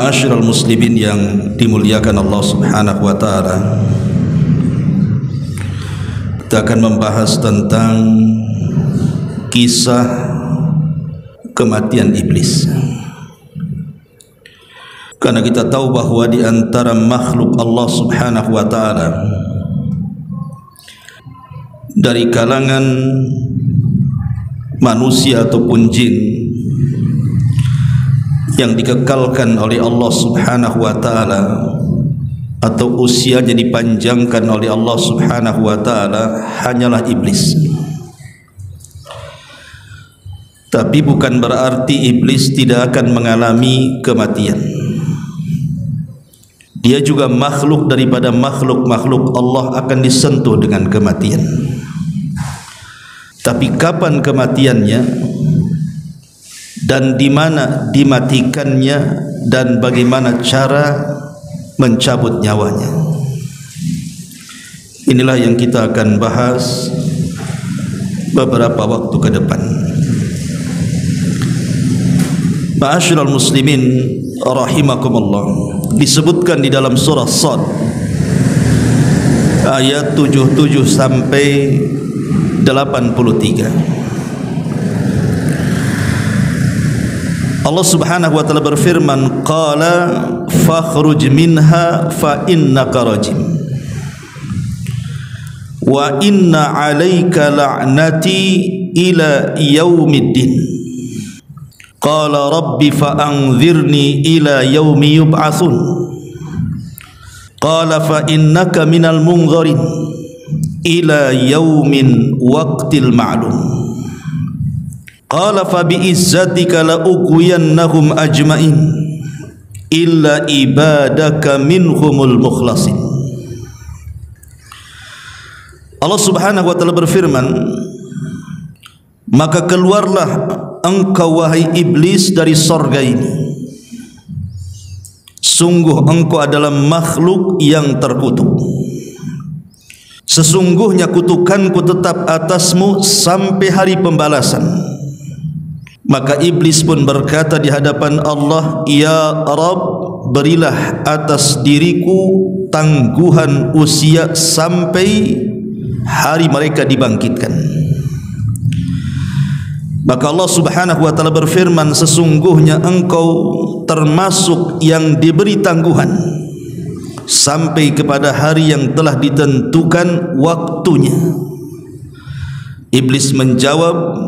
Ma'asyiral muslimin yang dimuliakan Allah Subhanahu wa taala, kita akan membahas tentang kisah kematian iblis. Karena kita tahu bahwa di antara makhluk Allah Subhanahu wa taala dari kalangan manusia ataupun jin yang dikekalkan oleh Allah Subhanahu wa taala atau usianya dipanjangkan oleh Allah Subhanahu wa taala hanyalah iblis. Tapi bukan berarti iblis tidak akan mengalami kematian. Dia juga makhluk daripada makhluk-makhluk Allah, akan disentuh dengan kematian. Tapi kapan kematiannya dan di mana dimatikannya dan bagaimana cara mencabut nyawanya, inilah yang kita akan bahas beberapa waktu ke depan. Ma'asyiral muslimin rahimakumullah, disebutkan di dalam surah Shad ayat 77 sampai 83. Allah Subhanahu wa taala berfirman, qala fakhruj minha fa innaka rajim wa inna 'alaika la'nati ila yaumiddin. Qala rabbi fa anzirni ila yaumi yub'atsun. Qala fa innaka minal munzirin ila yaumin waqtil ma'lum. Qala fa bi'izzatika la ughwiyannahum ajma'in illa ibadaka minhumul mukhlasin. Allah Subhanahu wa taala berfirman, maka keluarlah engkau wahai iblis dari sorga ini. Sungguh engkau adalah makhluk yang terkutuk. Sesungguhnya kutukanku tetap atasmu sampai hari pembalasan. Maka iblis pun berkata di hadapan Allah, ya Rabb, berilah atas diriku tangguhan usia sampai hari mereka dibangkitkan. Maka Allah Subhanahu wa taala berfirman, sesungguhnya engkau termasuk yang diberi tangguhan sampai kepada hari yang telah ditentukan waktunya. Iblis menjawab,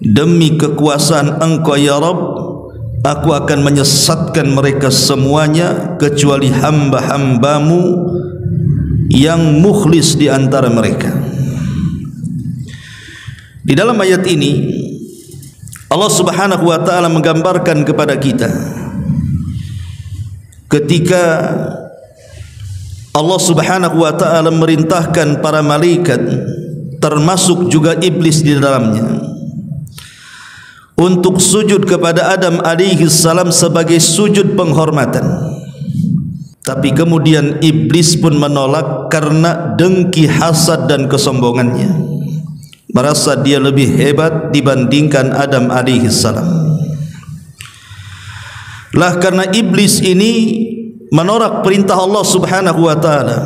demi kekuasaan engkau ya Rabb, aku akan menyesatkan mereka semuanya kecuali hamba-hambamu yang mukhlis di antara mereka. Di dalam ayat ini Allah Subhanahu wa taala menggambarkan kepada kita ketika Allah Subhanahu wa taala merintahkan para malaikat, termasuk juga iblis di dalamnya, untuk sujud kepada Adam alaihi salam sebagai sujud penghormatan. Tapi kemudian iblis pun menolak karena dengki, hasad dan kesombongannya, merasa dia lebih hebat dibandingkan Adam alaihi salam. Lah karena iblis ini menolak perintah Allah Subhanahu wa taala,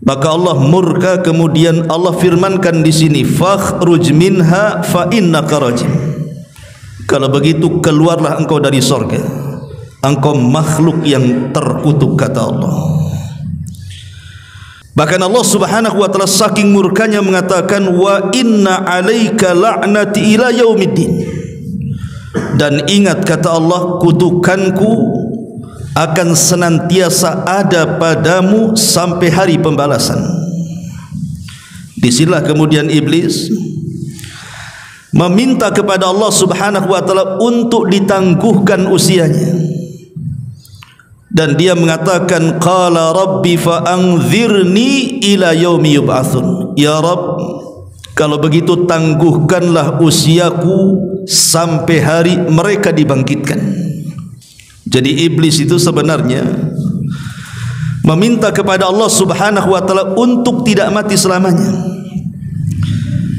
maka Allah murka. Kemudian Allah firmankan di sini, fakhruj minha fa innaka rajim. Kalau begitu keluarlah engkau dari sorga, engkau makhluk yang terkutuk, kata Allah. Bahkan Allah Subhanahu wa taala saking murkanya mengatakan, wa inna 'alaika la'nati ila yaumiddin. Dan ingat, kata Allah, kutukanku akan senantiasa ada padamu sampai hari pembalasan. Disinilah kemudian iblis meminta kepada Allah Subhanahu wa taala untuk ditangguhkan usianya, dan dia mengatakan, qala rabbi fa anzirni ila yaumi yub'atsun. Ya Rabb, kalau begitu tangguhkanlah usiaku sampai hari mereka dibangkitkan. Jadi iblis itu sebenarnya meminta kepada Allah Subhanahu wa taala untuk tidak mati selamanya.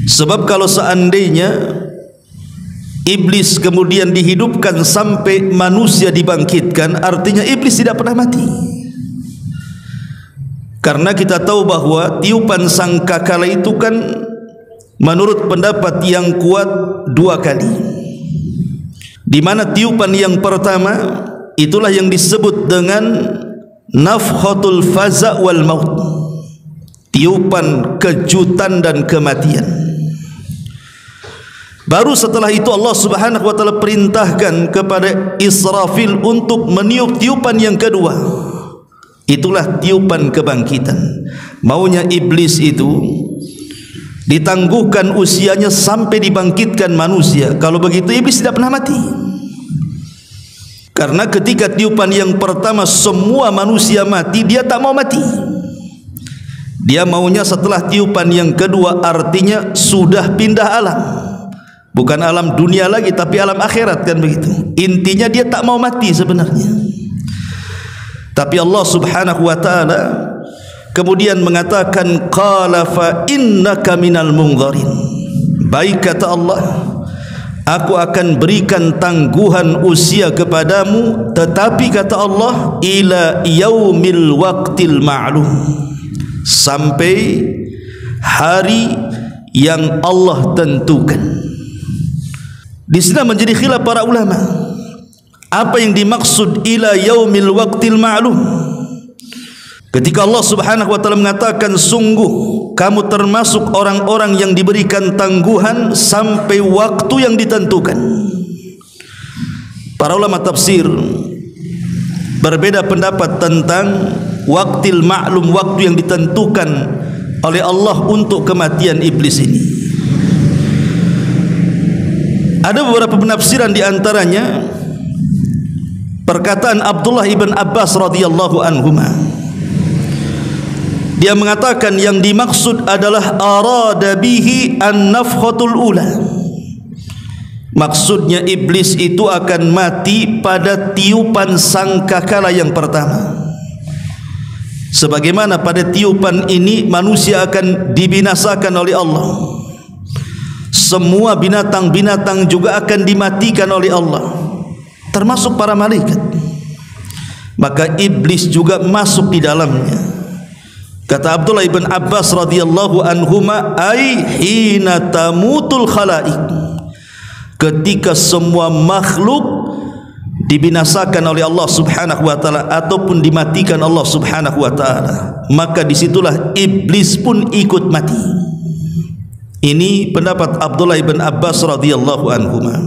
Sebab kalau seandainya iblis kemudian dihidupkan sampai manusia dibangkitkan, artinya iblis tidak pernah mati. Karena kita tahu bahwa tiupan sangkakala itu kan menurut pendapat yang kuat 2 kali. Di mana tiupan yang pertama itulah yang disebut dengan nafkhatul faza' wal maut, tiupan kejutan dan kematian. Baru setelah itu Allah Subhanahu wa taala perintahkan kepada Israfil untuk meniup tiupan yang kedua. Itulah tiupan kebangkitan. Maunya iblis itu ditangguhkan usianya sampai dibangkitkan manusia. Kalau begitu iblis tidak pernah mati. Karena ketika tiupan yang pertama semua manusia mati, dia tak mau mati. Dia maunya setelah tiupan yang kedua, artinya sudah pindah alam. Bukan alam dunia lagi, tapi alam akhirat, kan begitu. Intinya dia tak mau mati sebenarnya. Tapi Allah Subhanahu wa taala kemudian mengatakan, qala fa innaka minal munzarin. Baik, kata Allah, aku akan berikan tangguhan usia kepadamu, tetapi kata Allah, ila yaumil waqtil ma'lum, sampai hari yang Allah tentukan. Di sini menjadi khilaf para ulama, apa yang dimaksud ila yaumil waqtil ma'lum. Ketika Allah Subhanahu wa taala mengatakan, sungguh kamu termasuk orang-orang yang diberikan tangguhan sampai waktu yang ditentukan. Para ulama tafsir berbeda pendapat tentang waqtil ma'lum, waktu yang ditentukan oleh Allah untuk kematian iblis ini. Ada beberapa penafsiran, di antaranya perkataan Abdullah ibn Abbas radhiyallahu anhuma. Dia mengatakan yang dimaksud adalah arada bihi an-nafkhatul ula. Maksudnya iblis itu akan mati pada tiupan sangkakala yang pertama. Sebagaimana pada tiupan ini manusia akan dibinasakan oleh Allah. Semua binatang-binatang juga akan dimatikan oleh Allah, termasuk para malaikat. Maka iblis juga masuk di dalamnya. Kata Abdullah ibn Abbas radhiyallahu anhuma, ai hina tamutul khalaik, ketika semua makhluk dibinasakan oleh Allah Subhanahu wa taala ataupun dimatikan Allah Subhanahu wa taala, maka disitulah iblis pun ikut mati. Ini pendapat Abdullah ibn Abbas radhiyallahu anhuma,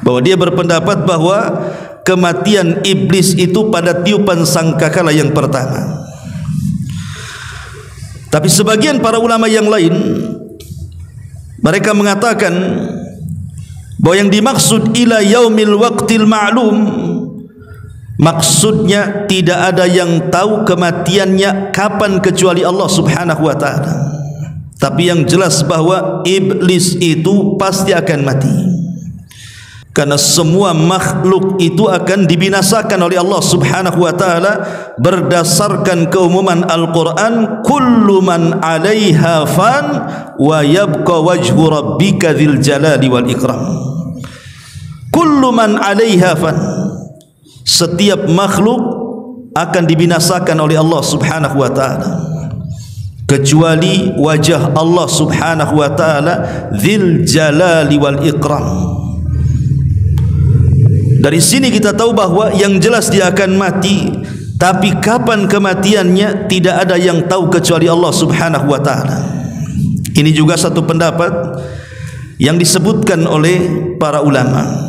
bahwa dia berpendapat bahwa kematian iblis itu pada tiupan sangkakala yang pertama. Tapi sebagian para ulama yang lain, mereka mengatakan bahwa yang dimaksud ila yaumil waqtil ma'lum, maksudnya tidak ada yang tahu kematiannya kapan kecuali Allah Subhanahu wa taala. Tapi yang jelas bahwa iblis itu pasti akan mati, karena semua makhluk itu akan dibinasakan oleh Allah Subhanahu wa taala berdasarkan keumuman Al-Qur'an, kullu man 'alaiha fan wa yabqa wajhu rabbika dzil jalali wal ikram. Kullu man 'alaiha fan, setiap makhluk akan dibinasakan oleh Allah Subhanahu wa taala kecuali wajah Allah Subhanahu wa taala dzil jalali wal ikram. Dari sini kita tahu bahwa yang jelas dia akan mati, tapi kapan kematiannya tidak ada yang tahu kecuali Allah Subhanahu wa taala. Ini juga satu pendapat yang disebutkan oleh para ulama.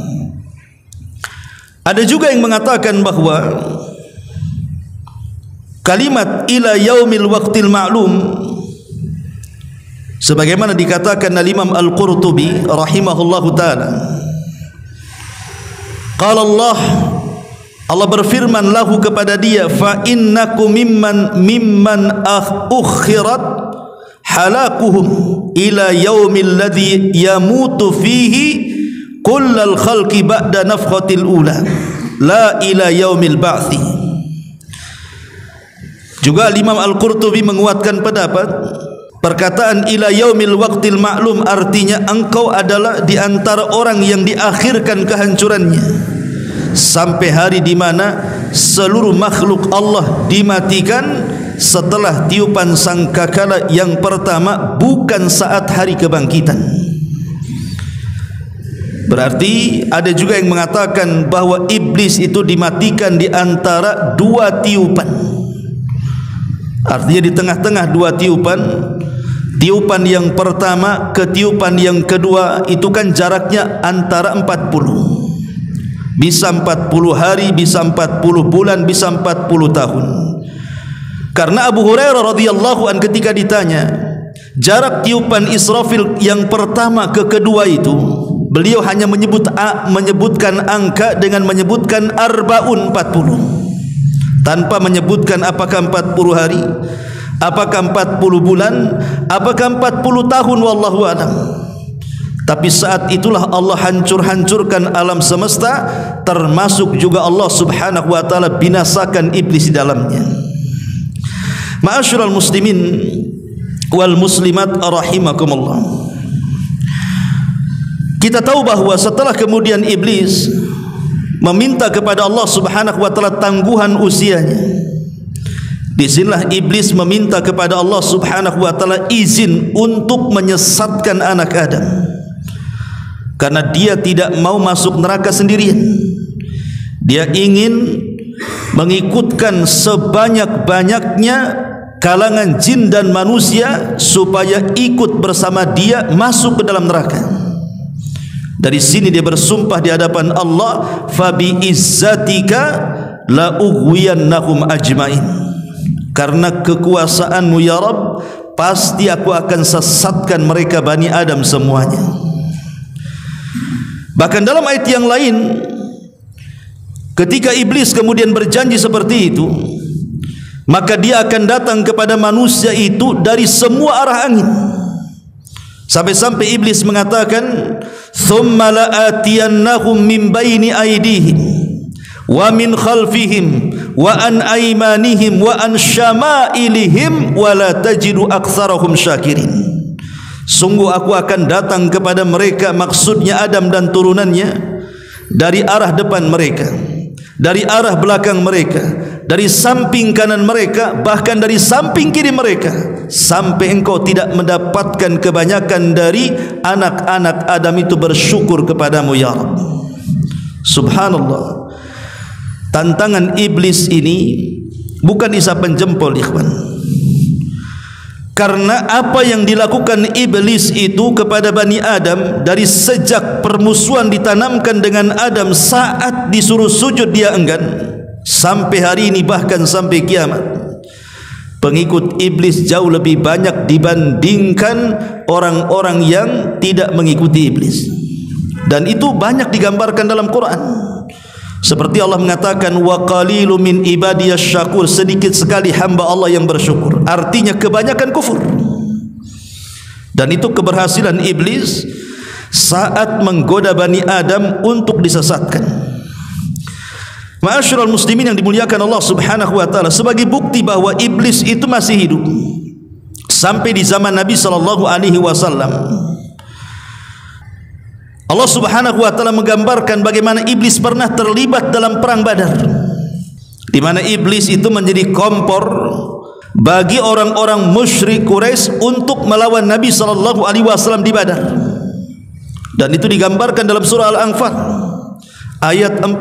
Ada juga yang mengatakan bahwa kalimat ila yaumil waqtil ma'lum, sebagaimana dikatakan oleh Imam Al-Qurtubi rahimahullahu taala, qala Allah berfirman lahu kepada dia, fa innakum mimman ukhirat halakuhum ila yaumil ladzi yamutu fihi kullal khalqi ba'da nafkhatil ula la ila yaumil ba'thi. Juga Imam Al-Qurtubi menguatkan pendapat Perkataan ila yaumil waqtil ma'lum artinya engkau adalah di antara orang yang diakhirkan kehancurannya sampai hari di mana seluruh makhluk Allah dimatikan setelah tiupan sangkakala yang pertama, bukan saat hari kebangkitan. Berarti ada juga yang mengatakan bahwa iblis itu dimatikan di antara dua tiupan. Artinya di tengah-tengah dua tiupan, tiupan yang pertama ke tiupan yang kedua itu kan jaraknya antara 40. Bisa 40 hari, bisa 40 bulan, bisa 40 tahun. Karena Abu Hurairah radhiyallahu an ketika ditanya jarak tiupan Israfil yang pertama ke kedua itu, beliau hanya menyebutkan angka dengan menyebutkan arbaun 40, tanpa menyebutkan apakah 40 hari, apakah 40 bulan, apakah 40 tahun, wallahu a'lam. Tapi saat itulah Allah hancurkan alam semesta, termasuk juga Allah subhanahu wa ta'ala binasakan iblis di dalamnya. Ma'asyiral muslimin wal muslimat rahimakumullah. Kita tahu bahawa setelah kemudian iblis meminta kepada Allah subhanahu wa ta'ala tangguhan usianya, disinilah iblis meminta kepada Allah subhanahu wa ta'ala izin untuk menyesatkan anak Adam, karena dia tidak mau masuk neraka sendirian. Dia ingin mengikutkan sebanyak-banyaknya kalangan jin dan manusia supaya ikut bersama dia masuk ke dalam neraka. Dari sini dia bersumpah di hadapan Allah, fabi izzatika la ughwiyannahum ajmain, karena kekuasaanmu ya Rabb, pasti aku akan sesatkan mereka Bani Adam semuanya. Bahkan dalam ayat yang lain, ketika iblis kemudian berjanji seperti itu, maka dia akan datang kepada manusia itu dari semua arah angin. Sampai-sampai iblis mengatakan, "Tsumma la'atiyannahum min baini aydihim wa min khalfihim wa an aymanihim wa an syama'ilihim wa la tajidu aktsarahum syakirin." Sungguh aku akan datang kepada mereka, maksudnya Adam dan turunannya, dari arah depan mereka, dari arah belakang mereka, dari samping kanan mereka, bahkan dari samping kiri mereka, sampai engkau tidak mendapatkan kebanyakan dari anak-anak Adam itu bersyukur kepadamu ya Rabb. Subhanallah. Tantangan iblis ini bukan isapan jempol, ikhwan. Karena apa yang dilakukan iblis itu kepada Bani Adam dari sejak permusuhan ditanamkan dengan Adam saat disuruh sujud dia enggan, sampai hari ini bahkan sampai kiamat, pengikut iblis jauh lebih banyak dibandingkan orang-orang yang tidak mengikuti iblis. Dan itu banyak digambarkan dalam Quran. Seperti Allah mengatakan, wa qalilu min ibadiyas syakur, sedikit sekali hamba Allah yang bersyukur. Artinya kebanyakan kufur. Dan itu keberhasilan iblis saat menggoda Bani Adam untuk disesatkan. Ma'asyiral muslimin yang dimuliakan Allah subhanahu wa ta'ala, sebagai bukti bahwa iblis itu masih hidup sampai di zaman Nabi sallallahu alaihi wasallam, Allah subhanahu wa ta'ala menggambarkan bagaimana iblis pernah terlibat dalam perang Badar, di mana iblis itu menjadi kompor bagi orang-orang musyrik Quraisy untuk melawan Nabi sallallahu alaihi wasallam di Badar. Dan itu digambarkan dalam surah Al-Anfal ayat 48.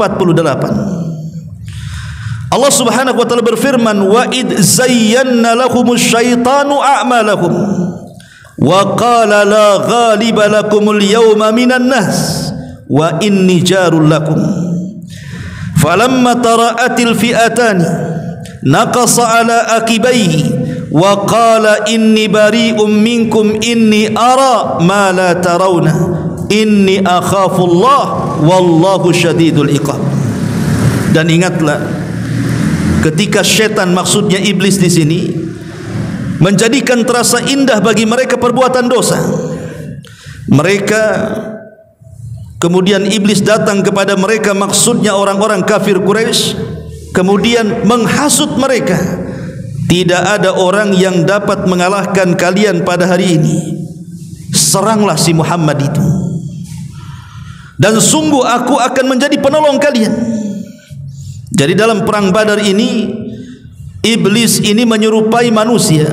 Allah subhanahu wa ta'ala berfirman, wa id zayyana lahumus syaitanu a'malahum wa qala la ghaliba lakumul yawma minan nas wa inni jarul lakum falamma tara'atil fi'atani naqasa ala akibaihi wa qala inni bari'um minkum inni ara ma la tarawna inni akhafullah wallahu syadidul iqab. Dan ingatlah ketika syaitan, maksudnya iblis di sini, menjadikan terasa indah bagi mereka perbuatan dosa, mereka kemudian iblis datang kepada mereka, maksudnya orang-orang kafir Quraisy, kemudian menghasut mereka tidak ada orang yang dapat mengalahkan kalian pada hari ini. Seranglah si Muhammad itu, dan sungguh aku akan menjadi penolong kalian. Jadi dalam perang Badar ini, iblis ini menyerupai manusia,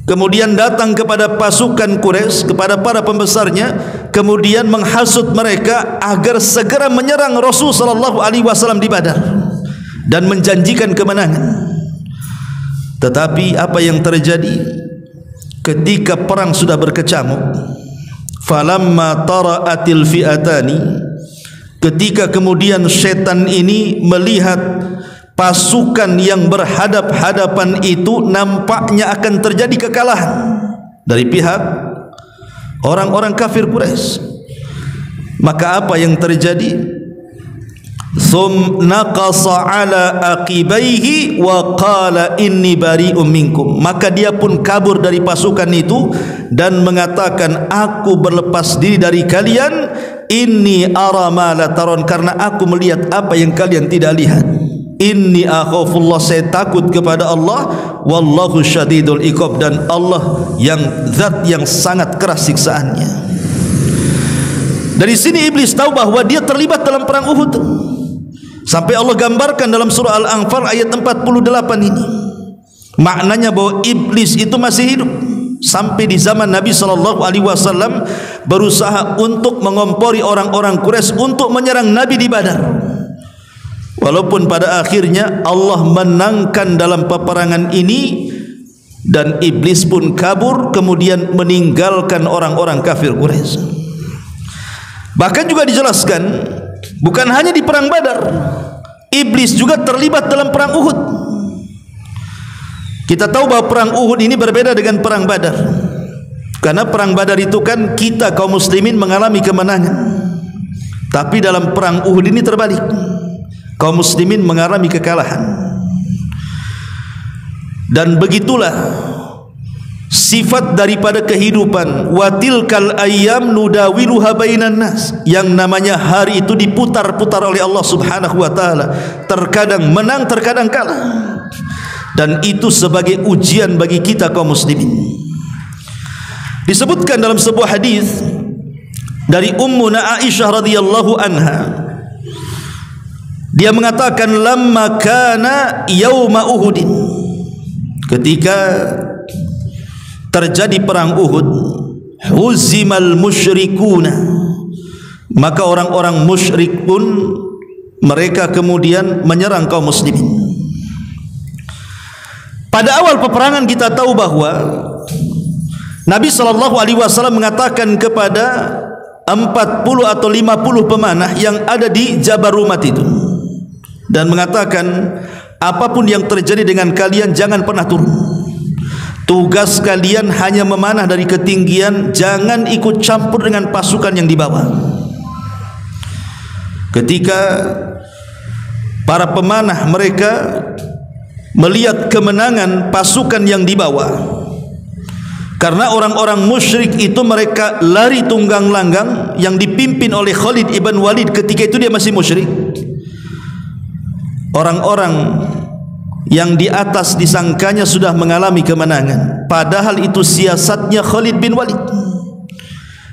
kemudian datang kepada pasukan Quraisy, kepada para pembesarnya, kemudian menghasut mereka agar segera menyerang Rasul sallallahu alaihi wasallam di Badar dan menjanjikan kemenangan. Tetapi apa yang terjadi ketika perang sudah berkecamuk? Falamma tara'atil fi'atani, ketika kemudian setan ini melihat pasukan yang berhadap-hadapan itu nampaknya akan terjadi kekalahan dari pihak orang-orang kafir Quraisy, maka apa yang terjadi? Naqasa ala aqibaihi wa qala inni bari'um minkum, maka dia pun kabur dari pasukan itu dan mengatakan, aku berlepas diri dari kalian, inni ara ma la taron, karena aku melihat apa yang kalian tidak lihat. Inni akhafullah, saya takut kepada Allah, wallahu syadidul iqab, dan Allah yang zat yang sangat keras siksaannya. Dari sini iblis tahu bahwa dia terlibat dalam perang Uhud, sampai Allah gambarkan dalam surah Al-Anfal ayat 48 ini. Maknanya bahwa iblis itu masih hidup sampai di zaman Nabi SAW berusaha untuk mengompori orang-orang Quraisy untuk menyerang Nabi di Badar. Walaupun pada akhirnya Allah menangkan dalam peperangan ini dan iblis pun kabur, kemudian meninggalkan orang-orang kafir Quraisy. Bahkan juga dijelaskan, bukan hanya di perang Badar, iblis juga terlibat dalam perang Uhud. Kita tahu bahwa perang Uhud ini berbeda dengan perang Badar, karena perang Badar itu kan kita kaum muslimin mengalami kemenangan, tapi dalam perang Uhud ini terbalik, kaum muslimin mengalami kekalahan. Dan begitulah sifat daripada kehidupan. Watilkal ayyam nudawiluha bainan nas, yang namanya hari itu diputar-putar oleh Allah Subhanahu wa taala, terkadang menang, terkadang kalah, dan itu sebagai ujian bagi kita kaum muslimin. Disebutkan dalam sebuah hadis dari Ummuna Aisyah radhiyallahu anha, dia mengatakan, lamma kana yauma Uhudin, ketika terjadi perang Uhud, huzimal musyrikuna, maka orang-orang musyrik pun mereka kemudian menyerang kaum muslimin. Pada awal peperangan kita tahu bahwa Nabi SAW mengatakan kepada 40 atau 50 pemanah yang ada di Jabal Rumat itu, dan mengatakan, apapun yang terjadi dengan kalian jangan pernah turun. Tugas kalian hanya memanah dari ketinggian, jangan ikut campur dengan pasukan yang di bawah. Ketika para pemanah mereka melihat kemenangan pasukan yang di bawah, karena orang-orang musyrik itu mereka lari tunggang langgang yang dipimpin oleh Khalid ibn Walid, ketika itu dia masih musyrik. Orang-orang yang di atas disangkanya sudah mengalami kemenangan, padahal itu siasatnya Khalid bin Walid.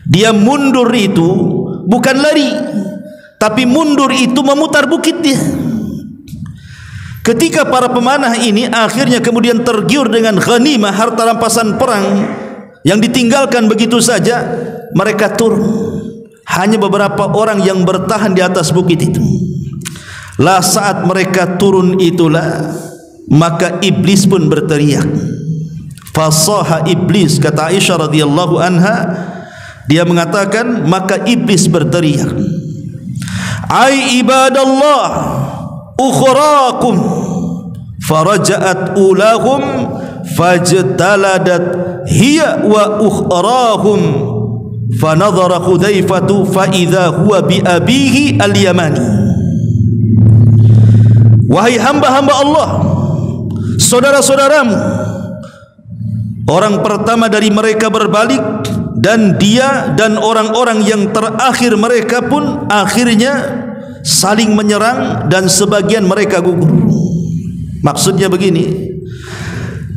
Dia mundur itu bukan lari, tapi mundur itu memutar bukit dia. Ketika para pemanah ini akhirnya kemudian tergiur dengan ghanimah, harta rampasan perang yang ditinggalkan begitu saja, mereka turun. Hanya beberapa orang yang bertahan di atas bukit itu. Lah saat mereka turun itulah, maka iblis pun berteriak. Fasaha iblis, kata Aisyah radhiyallahu anha, dia mengatakan, maka iblis berteriak, ai ibadallah ukhrakum, faraja'at ulahum fajtaladat hiya wa ukhrahum, fanadhara Hudzaifatu fa idza huwa bi abihi al-Yamani. Wahai hamba-hamba Allah, saudara-saudaramu, orang pertama dari mereka berbalik, dan dia dan orang-orang yang terakhir mereka pun akhirnya saling menyerang dan sebagian mereka gugur. Maksudnya begini,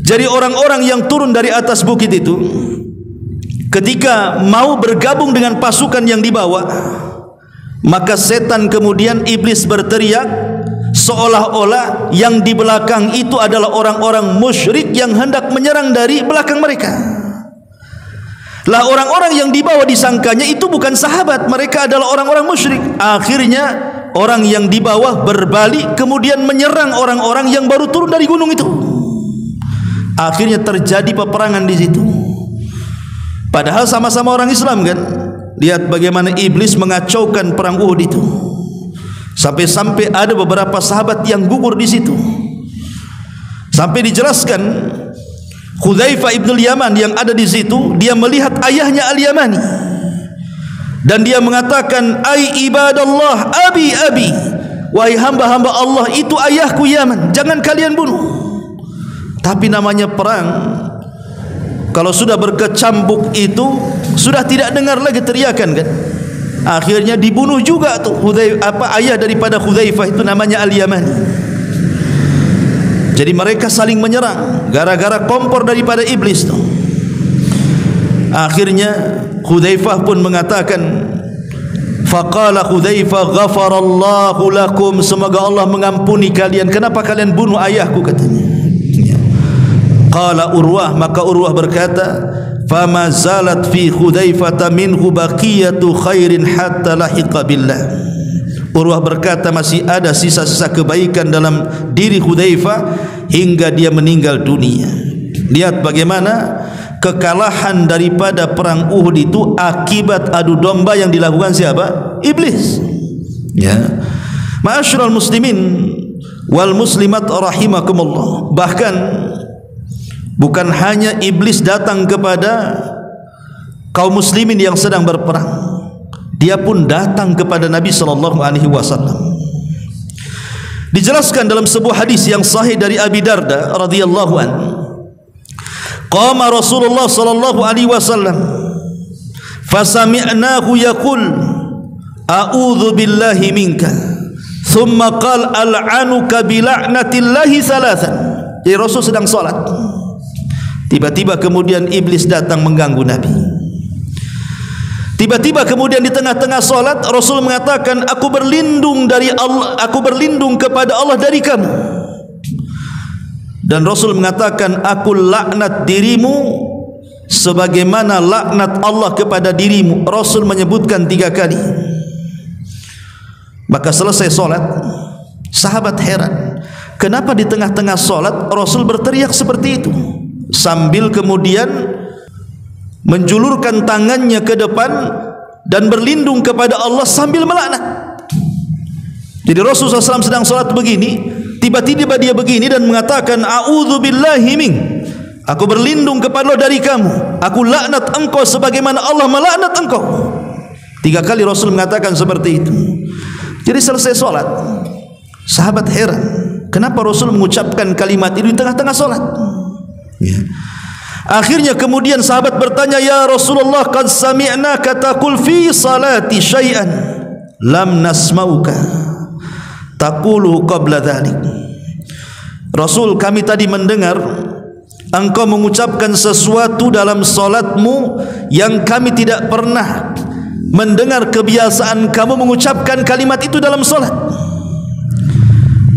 Jadi orang-orang yang turun dari atas bukit itu ketika mau bergabung dengan pasukan yang dibawa, maka setan kemudian iblis berteriak seolah-olah yang di belakang itu adalah orang-orang musyrik yang hendak menyerang dari belakang mereka. Lah orang-orang yang dibawa disangkanya itu bukan sahabat, mereka adalah orang-orang musyrik. Akhirnya orang yang dibawa berbalik kemudian menyerang orang-orang yang baru turun dari gunung itu. Akhirnya terjadi peperangan di situ. Padahal sama-sama orang Islam kan. Lihat bagaimana iblis mengacaukan perang Uhud itu. Sampai-sampai ada beberapa sahabat yang gugur di situ. Sampai dijelaskan Hudzaifah ibn al-Yaman yang ada di situ, dia melihat ayahnya Al-Yamani dan dia mengatakan, "Ai ibadallah, abi, wahai hamba-hamba Allah, itu ayahku Yaman, jangan kalian bunuh." Tapi namanya perang, kalau sudah berkecambuk itu sudah tidak dengar lagi teriakan kan. Akhirnya dibunuh juga tuh ayah daripada Hudzaifah itu namanya Al-Yamani. Jadi mereka saling menyerang gara-gara kompor daripada iblis tuh. Akhirnya Hudzaifah pun mengatakan, faqala Hudzaifah ghafarallahu lakum, semoga Allah mengampuni kalian, kenapa kalian bunuh ayahku, katanya. Qala Urwah, maka Urwah berkata, fama zalat fi Hudzaifah minhu baqiyatu khairin hatta lahiqa billah. Urwah berkata masih ada sisa-sisa kebaikan dalam diri Hudzaifah hingga dia meninggal dunia. Lihat bagaimana kekalahan daripada perang Uhud itu akibat adu domba yang dilakukan siapa? Iblis. Ya. Ma'asyiral muslimin wal muslimat rahimakumullah. Bahkan bukan hanya iblis datang kepada kaum muslimin yang sedang berperang, dia pun datang kepada Nabi sallallahu alaihi wasallam. Dijelaskan dalam sebuah hadis yang sahih dari Abi Darda radhiyallahu anhu, qama Rasulullah sallallahu alaihi wasallam fasami'nahu yaqul a'udzu billahi minka thumma qala al'anuka bi la'natillahi thalathan. Jadi Rasul sedang salat, tiba-tiba kemudian iblis datang mengganggu Nabi. Tiba-tiba kemudian di tengah-tengah salat Rasul mengatakan, aku berlindung dari Allah, aku berlindung kepada Allah dari kamu. Dan Rasul mengatakan, aku laknat dirimu sebagaimana laknat Allah kepada dirimu. Rasul menyebutkan 3 kali. Maka selesai salat, sahabat heran, kenapa di tengah-tengah salat Rasul berteriak seperti itu, sambil kemudian menjulurkan tangannya ke depan dan berlindung kepada Allah sambil melaknat. Jadi Rasulullah SAW sedang salat begini, tiba-tiba dia begini dan mengatakan, a'udzu billahi min, aku berlindung kepada Allah dari kamu, aku laknat engkau sebagaimana Allah melaknat engkau. 3 kali Rasul mengatakan seperti itu. Jadi selesai salat, sahabat heran, kenapa Rasul mengucapkan kalimat itu di tengah-tengah salat. Ya. Akhirnya kemudian sahabat bertanya, ya Rasulullah, qad sami'naka taqul fi salati syai'an lam nasma'uka taqulu qabla dhalik. Rasul, kami tadi mendengar engkau mengucapkan sesuatu dalam salatmu yang kami tidak pernah mendengar kebiasaan kamu mengucapkan kalimat itu dalam salat.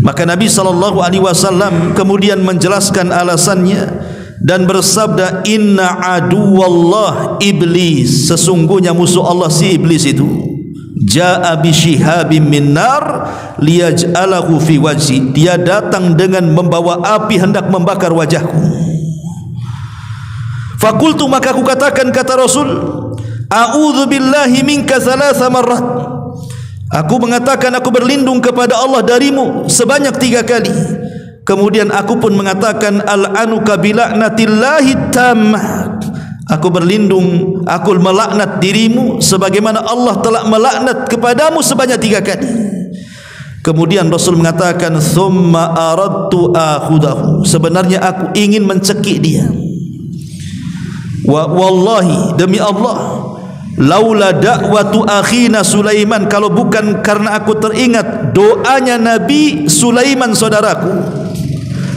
Maka Nabi SAW kemudian menjelaskan alasannya dan bersabda, inna aduwallah iblis, sesungguhnya musuh Allah si iblis itu, jaa bi shihabim min nar liyaj'alahu fi wajhi, dia datang dengan membawa api hendak membakar wajahku. Fakultu, maka aku katakan, kata Rasul, a'udzu billahi minka 3 marrat, aku mengatakan aku berlindung kepada Allah darimu sebanyak 3 kali. Kemudian aku pun mengatakan, al-anuka bila'natillahi tammah, aku berlindung, aku melaknat dirimu sebagaimana Allah telah melaknat kepadamu sebanyak 3 kali. Kemudian Rasul mengatakan, thumma aradtu akhudahu, sebenarnya aku ingin mencekik dia. Wa wallahi, demi Allah, laula da'watu akhina Sulaiman, kalau bukan karena aku teringat doanya Nabi Sulaiman saudaraku,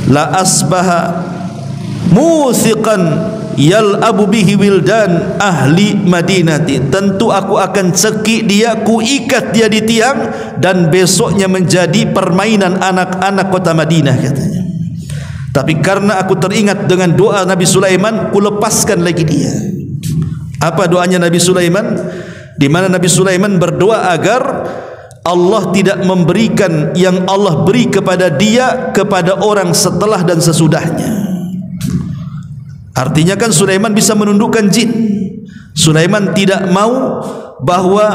la asbaha musiqan yal'abu bihi wildan ahli madinati, tentu aku akan cekik dia, ku ikat dia di tiang, dan besoknya menjadi permainan anak-anak kota Madinah katanya. Tapi karena aku teringat dengan doa Nabi Sulaiman, ku lepaskan lagi dia. Apa doanya Nabi Sulaiman? Di mana Nabi Sulaiman berdoa agar Allah tidak memberikan yang Allah beri kepada dia kepada orang setelah dan sesudahnya. Artinya kan Sulaiman bisa menundukkan jin. Sulaiman tidak mau bahwa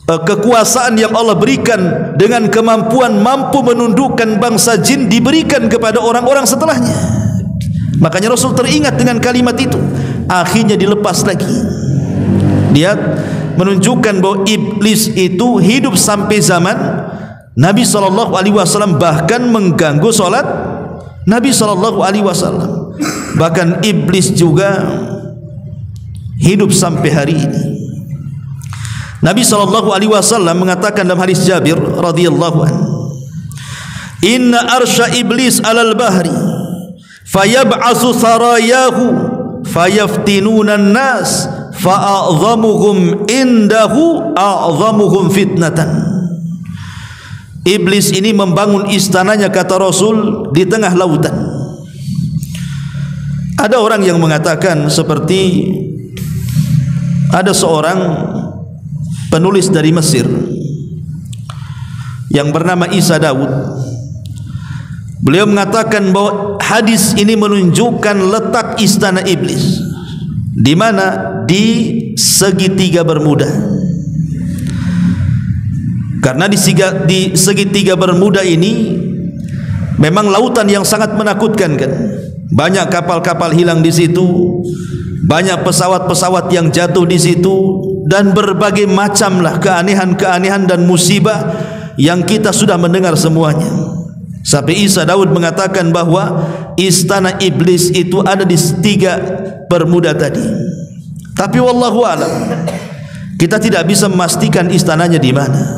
kekuasaan yang Allah berikan dengan kemampuan mampu menundukkan bangsa jin diberikan kepada orang-orang setelahnya. Makanya Rasul teringat dengan kalimat itu, akhirnya dilepas lagi. Dia menunjukkan bahwa iblis itu hidup sampai zaman Nabi SAW, bahkan mengganggu solat Nabi SAW. Bahkan iblis juga hidup sampai hari ini. Nabi SAW mengatakan dalam hadis Jabir radhiyallahu anhu, inna arsya iblis alal bahri fayab'asu sarayahu fayaftinuna an-nas fa'a'zamuhum indahu a'zamuhum fitnatan. Iblis ini membangun istananya, kata Rasul, di tengah lautan. Ada orang yang mengatakan seperti ada seorang penulis dari Mesir yang bernama Isa Daud. Beliau mengatakan bahwa hadis ini menunjukkan letak istana iblis di mana? Di segitiga Bermuda. Karena di segitiga Bermuda ini memang lautan yang sangat menakutkan kan. Banyak kapal-kapal hilang di situ, banyak pesawat-pesawat yang jatuh di situ, dan berbagai macamlah keanehan-keanehan dan musibah yang kita sudah mendengar semuanya. Sampai Isa Daud mengatakan bahwa istana iblis itu ada di tiga Bermuda tadi. Tapi wallahu alam, kita tidak bisa memastikan istananya di mana.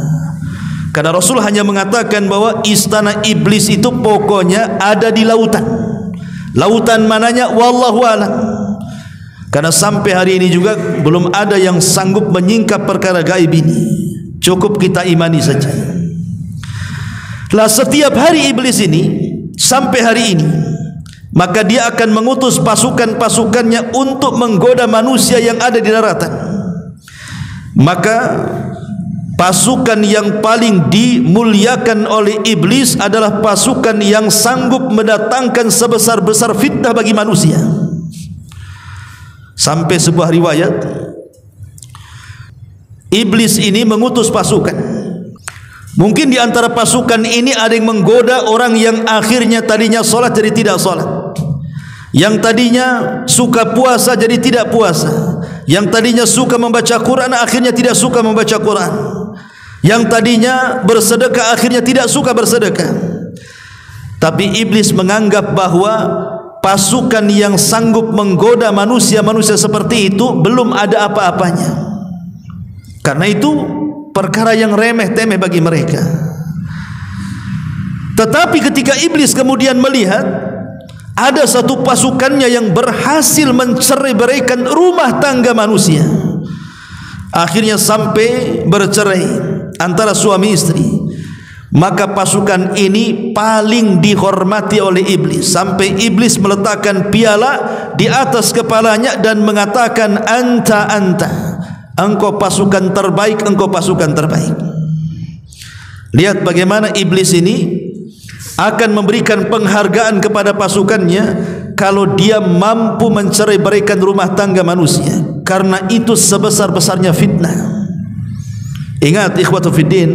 Karena Rasul hanya mengatakan bahwa istana iblis itu pokoknya ada di lautan. Lautan mananya wallahu alam. Karena sampai hari ini juga belum ada yang sanggup menyingkap perkara gaib ini. Cukup kita imani saja. Lah setiap hari iblis ini sampai hari ini, maka dia akan mengutus pasukan-pasukannya untuk menggoda manusia yang ada di daratan. Maka pasukan yang paling dimuliakan oleh iblis adalah pasukan yang sanggup mendatangkan sebesar-besar fitnah bagi manusia. Sampai sebuah riwayat, iblis ini mengutus pasukan. Mungkin di antara pasukan ini ada yang menggoda orang yang akhirnya tadinya sholat jadi tidak sholat, yang tadinya suka puasa jadi tidak puasa, yang tadinya suka membaca Quran akhirnya tidak suka membaca Quran, yang tadinya bersedekah akhirnya tidak suka bersedekah. Tapi iblis menganggap bahwa pasukan yang sanggup menggoda manusia-manusia seperti itu belum ada apa-apanya. Karena itu perkara yang remeh-temeh bagi mereka. Tetapi ketika iblis kemudian melihat ada satu pasukannya yang berhasil mencerai-beraikan rumah tangga manusia, akhirnya sampai bercerai antara suami istri, maka pasukan ini paling dihormati oleh iblis. Sampai iblis meletakkan piala di atas kepalanya dan mengatakan, anta, engkau pasukan terbaik, engkau pasukan terbaik. Lihat bagaimana iblis ini akan memberikan penghargaan kepada pasukannya kalau dia mampu mencerai-beraikan rumah tangga manusia. Karena itu sebesar-besarnya fitnah. Ingat ikhwatu fiddin,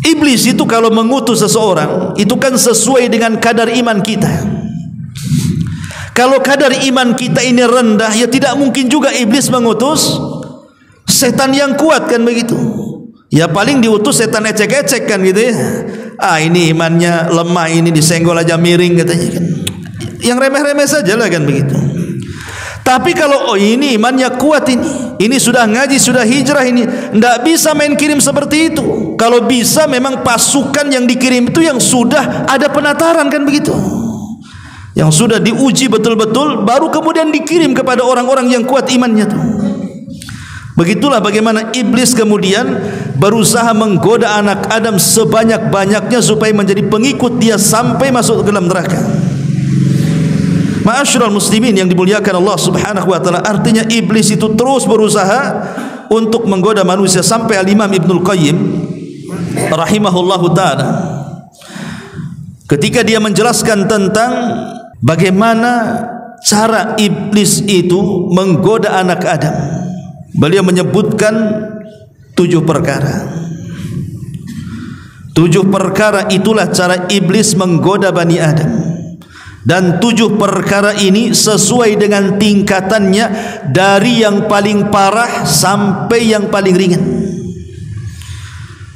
iblis itu kalau mengutus seseorang itu kan sesuai dengan kadar iman kita. Kalau kadar iman kita ini rendah, ya tidak mungkin juga iblis mengutus setan yang kuat, kan begitu. Ya paling diutus setan ecek-ecek kan gitu ya. Ah ini imannya lemah, ini disenggol aja miring katanya kan. Yang remeh-remeh saja lah kan begitu. Tapi kalau oh ini imannya kuat, ini sudah ngaji, sudah hijrah, ini tidak bisa main kirim seperti itu. Kalau bisa memang pasukan yang dikirim itu yang sudah ada penataran kan begitu. yang sudah diuji betul-betul, baru kemudian dikirim kepada orang-orang yang kuat imannya tuh. Begitulah bagaimana iblis kemudian berusaha menggoda anak Adam sebanyak-banyaknya supaya menjadi pengikut dia sampai masuk ke dalam neraka. Ma'asyiral muslimin yang dimuliakan Allah Subhanahu wa taala, artinya iblis itu terus berusaha untuk menggoda manusia sampai Al-Imam Ibnul Qayyim rahimahullahu taala ketika dia menjelaskan tentang bagaimana cara iblis itu menggoda anak Adam, beliau menyebutkan 7 perkara. 7 perkara itulah cara iblis menggoda Bani Adam. Dan 7 perkara ini sesuai dengan tingkatannya, dari yang paling parah sampai yang paling ringan.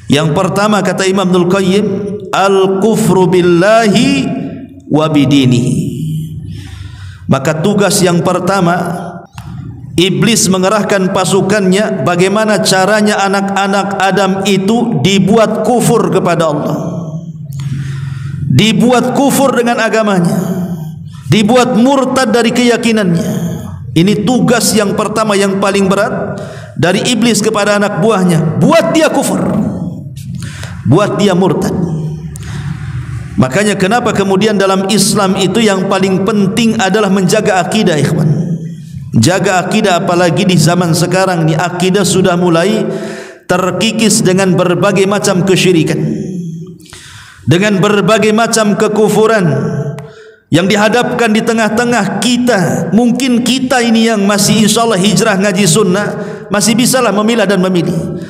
Yang pertama kata Imam Ibnul Qayyim, al-kufru billahi wa bidinihi. Maka tugas yang pertama, iblis mengerahkan pasukannya bagaimana caranya anak-anak Adam itu dibuat kufur kepada Allah, dibuat kufur dengan agamanya, dibuat murtad dari keyakinannya. Ini tugas yang pertama yang paling berat dari iblis kepada anak buahnya, buat dia kufur, buat dia murtad. Makanya kenapa kemudian dalam Islam itu yang paling penting adalah menjaga akidah, ikhwan. Jaga akidah, apalagi di zaman sekarang ni akidah sudah mulai terkikis dengan berbagai macam kesyirikan, dengan berbagai macam kekufuran yang dihadapkan di tengah-tengah kita. Mungkin kita ini yang masih insyaallah hijrah ngaji sunnah masih bisalah memilah dan memilih,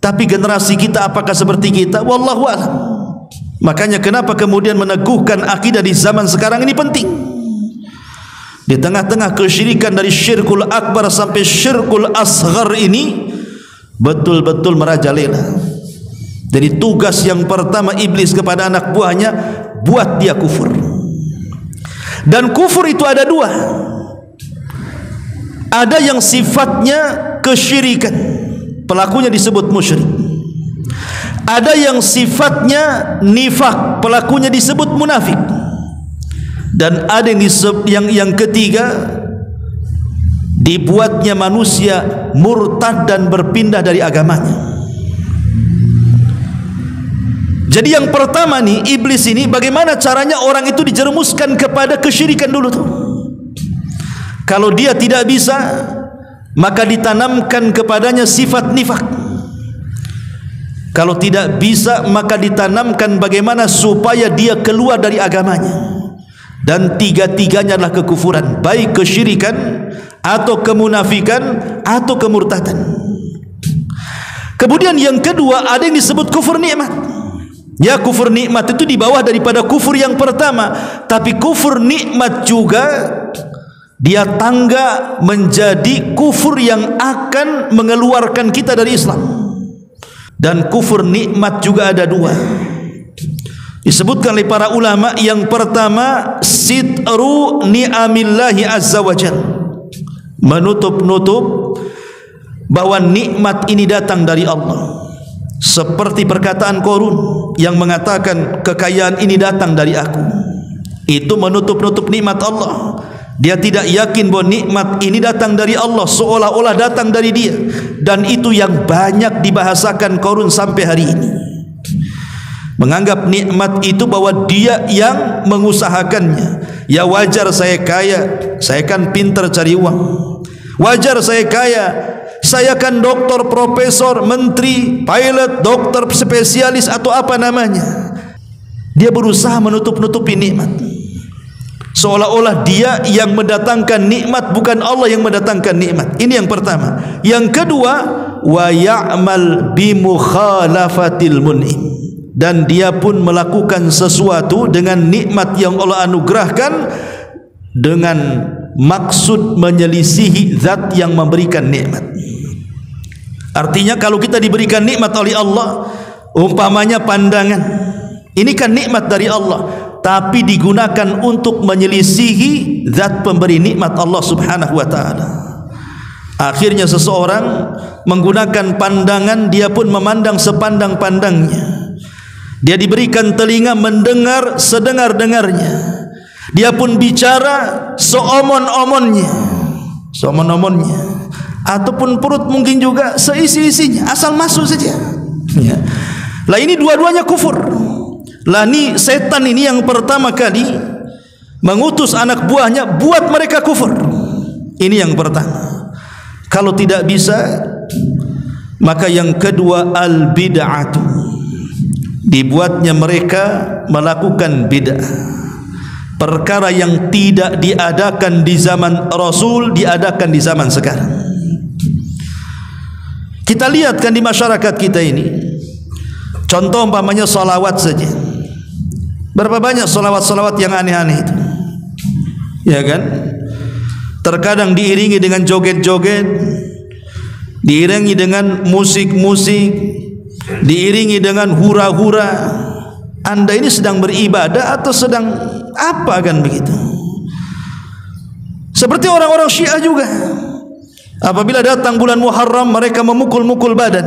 tapi generasi kita apakah seperti kita? Wallahu a'lam. Makanya kenapa kemudian meneguhkan akidah di zaman sekarang ini penting. Di tengah-tengah kesyirikan dari syirkul akbar sampai syirkul asghar ini betul-betul merajalela. Jadi tugas yang pertama iblis kepada anak buahnya, buat dia kufur. Dan kufur itu ada 2. Ada yang sifatnya kesyirikan, pelakunya disebut musyrik. Ada yang sifatnya nifak, pelakunya disebut munafik. Dan ada yang ketiga, dibuatnya manusia murtad dan berpindah dari agamanya. Jadi yang pertama nih, iblis ini bagaimana caranya orang itu dijerumuskan kepada kesyirikan dulu tuh. Kalau dia tidak bisa, maka ditanamkan kepadanya sifat nifak. Kalau tidak bisa, maka ditanamkan bagaimana supaya dia keluar dari agamanya. Dan tiga-tiganya adalah kekufuran, baik kesyirikan atau kemunafikan atau kemurtadan. Kemudian yang kedua, ada yang disebut kufur nikmat. Ya, kufur nikmat itu di bawah daripada kufur yang pertama, tapi kufur nikmat juga dia tangga menjadi kufur yang akan mengeluarkan kita dari Islam. Dan kufur nikmat juga ada 2. Disebutkan oleh para ulama, yang pertama sitru ni'amillahi azza wa jalla, menutup-nutup bahwa nikmat ini datang dari Allah. Seperti perkataan Qarun yang mengatakan kekayaan ini datang dari aku. Itu menutup-nutup nikmat Allah. Dia tidak yakin bahwa nikmat ini datang dari Allah, seolah-olah datang dari dia. Dan itu yang banyak dibahasakan Qarun sampai hari ini. Menganggap nikmat itu bahwa dia yang mengusahakannya. Ya wajar saya kaya, saya kan pintar cari uang. Wajar saya kaya, saya kan doktor, profesor, menteri, pilot, dokter spesialis atau apa namanya. Dia berusaha menutup-nutupi nikmat, seolah-olah dia yang mendatangkan nikmat, bukan Allah yang mendatangkan nikmat. Ini yang pertama. Yang kedua, wa ya'mal bi mukhalafatil mun'im, dan dia pun melakukan sesuatu dengan nikmat yang Allah anugerahkan dengan maksud menyelisihi zat yang memberikan nikmat. Artinya kalau kita diberikan nikmat oleh Allah, umpamanya pandangan, ini kan nikmat dari Allah, tapi digunakan untuk menyelisihi zat pemberi nikmat Allah Subhanahu wa taala. Akhirnya seseorang menggunakan pandangan, dia pun memandang sepandang-pandangnya. Dia diberikan telinga mendengar sedengar-dengarnya. Dia pun bicara seomon-omonnya, ataupun perut mungkin juga seisi-isinya, asal masuk saja. Ya. Lah ini dua-duanya kufur. Lah ini setan ini yang pertama kali mengutus anak buahnya buat mereka kufur. Ini yang pertama. Kalau tidak bisa, maka yang kedua al-bid'atu. Dibuatnya mereka melakukan bid'ah. Perkara yang tidak diadakan di zaman Rasul diadakan di zaman sekarang. Kita lihat kan di masyarakat kita ini, contoh umpamanya salawat saja. Berapa banyak salawat-salawat yang aneh-aneh itu, ya kan? Terkadang diiringi dengan joget-joget, diiringi dengan musik-musik, diiringi dengan hura-hura. Anda ini sedang beribadah atau sedang apa kan begitu? Seperti orang-orang Syiah juga, apabila datang bulan Muharram mereka memukul-mukul badan.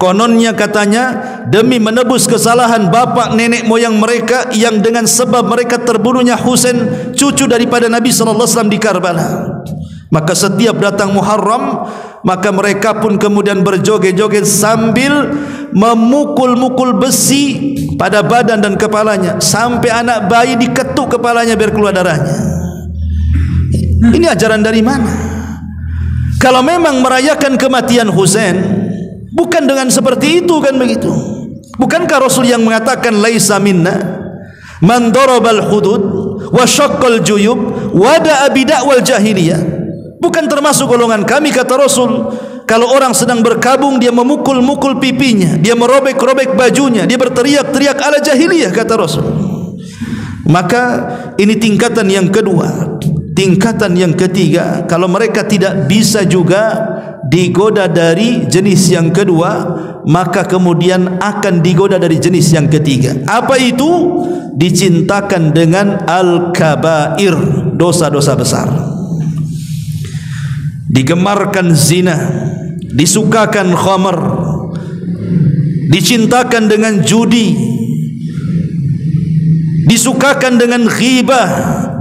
Kononnya katanya demi menebus kesalahan bapak nenek moyang mereka yang dengan sebab mereka terbunuhnya Husain, cucu daripada Nabi SAW di Karbala. Maka setiap datang Muharram, maka mereka pun kemudian berjoget-joget sambil memukul-mukul besi pada badan dan kepalanya, sampai anak bayi diketuk kepalanya biar keluar darahnya. Ini ajaran dari mana? Kalau memang merayakan kematian Husain, bukan dengan seperti itu kan begitu? Bukankah Rasul yang mengatakan laisa minna man darabal hudud wa syaqqal juyub wa da'a bid'awal jahiliyah? Bukan termasuk golongan kami, kata Rasul, kalau orang sedang berkabung dia memukul-mukul pipinya, dia merobek-robek bajunya, dia berteriak-teriak ala jahiliyah, kata Rasul. Maka ini tingkatan yang kedua. Tingkatan yang ketiga, kalau mereka tidak bisa juga digoda dari jenis yang kedua, maka kemudian akan digoda dari jenis yang ketiga. Apa itu? Dicintakan dengan al-kabair, dosa-dosa besar. Digemarkan zina, disukakan khamar, dicintakan dengan judi, disukakan dengan ghibah,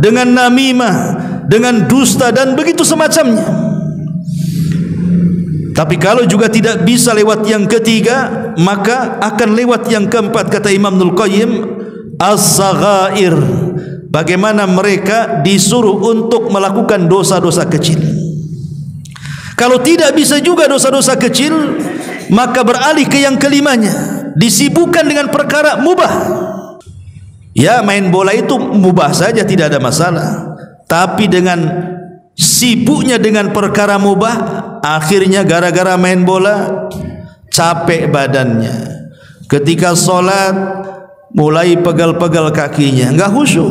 dengan namimah, dengan dusta dan begitu semacamnya. Tapi kalau juga tidak bisa lewat yang ketiga, maka akan lewat yang keempat, kata Imam Ibnul Qayyim, as-saghair. Bagaimana mereka disuruh untuk melakukan dosa-dosa kecil. Kalau tidak bisa juga dosa-dosa kecil, maka beralih ke yang kelimanya, disibukkan dengan perkara mubah. Ya, main bola itu mubah saja, tidak ada masalah. Tapi dengan sibuknya dengan perkara mubah, akhirnya gara-gara main bola capek badannya. Ketika sholat mulai pegal-pegal kakinya, enggak khusyuk.